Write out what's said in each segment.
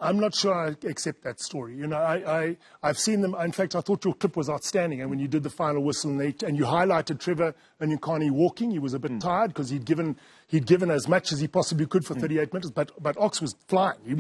I'm not sure I accept that story. You know, I've seen them. In fact, I thought your clip was outstanding. And when you did the final whistle and you highlighted Trevor Nyakane walking, he was a bit tired because he'd given as much as he possibly could for 38 minutes. But Ox was flying. He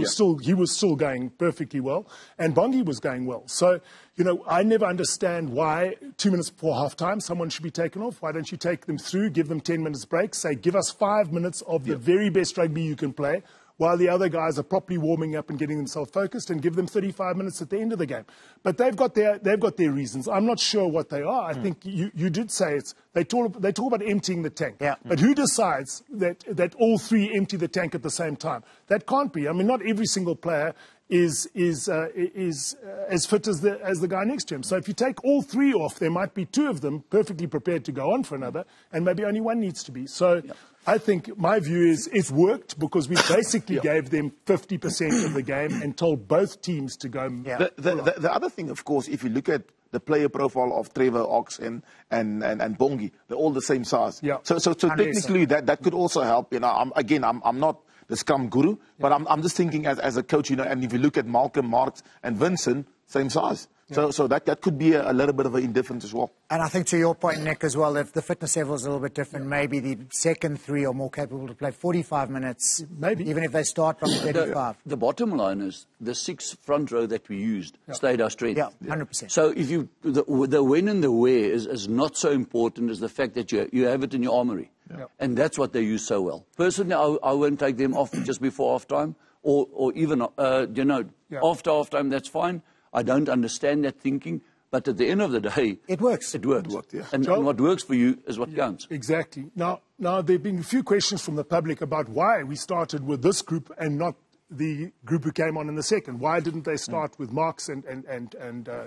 was still going perfectly well, and Bongi was going well. So, you know, I never understand why 2 minutes before halftime someone should be taken off. Why don't you take them through, give them 10 minutes break, say give us 5 minutes of the very best rugby you can play, while the other guys are properly warming up and getting themselves focused, and give them 35 minutes at the end of the game. But they've got their reasons. I'm not sure what they are. I think you did say they talk about emptying the tank. Yeah. But who decides that all three empty the tank at the same time? That can't be. I mean, not every single player is as fit as the guy next to him. So if you take all three off, there might be two of them perfectly prepared to go on for another, and maybe only one needs to be. So I think my view is it worked because we basically gave them 50% of the game and told both teams to go. The other thing, of course, if you look at the player profile of Trevor, Ox, and Bongi, they're all the same size. Yeah. So technically that could also help. You know, I'm not the scrum guru, but I'm just thinking as a coach, you know, and if you look at Malcolm, Marks, and Vincent, same size. So that could be a little bit of an indifference as well. And I think to your point, Nick, as well, if the fitness level is a little bit different, maybe the second three are more capable to play 45 minutes, maybe even if they start from 35. The bottom line is the 6 front row that we used stayed our strength. Yeah, 100%. So if the when and the where is not so important as the fact that you have it in your armory. And that's what they use so well. Personally, I won't take them off just before halftime or even, you know, after halftime, that's fine. I don't understand that thinking, but at the end of the day, it works. It works. And what works for you is what counts. Exactly. Now there have been a few questions from the public about why we started with this group and not the group who came on in the second. Why didn't they start with Marks and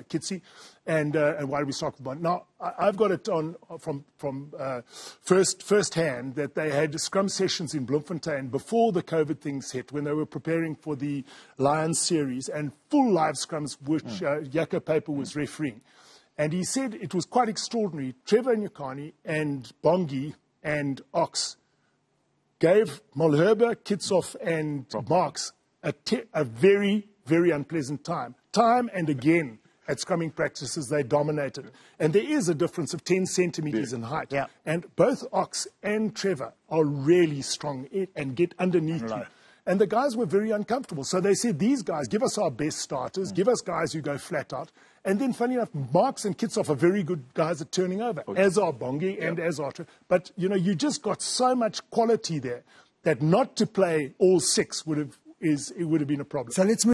Kitsi, and why did we start with one? Now I've got it on from first hand that they had scrum sessions in Bloemfontein before the COVID things hit, when they were preparing for the Lions series, and full live scrums which Jaco Paper was refereeing, and he said it was quite extraordinary. Trevor Nyakane and Bongi and Ox gave Malherbe, Kitsoff, and Marks a very, very unpleasant time. Time and again at scrumming practices, they dominated. And there is a difference of 10 centimetres in height. And both Ox and Trevor are really strong and get underneath you. And the guys were very uncomfortable. So they said, these guys, give us our best starters, give us guys who go flat out. And then, funny enough, Marks and Kitsoff are very good guys at turning over, as are Bongi and as are Trevor. But, you know, you just got so much quality there that not to play all 6 would have been a problem. So let's move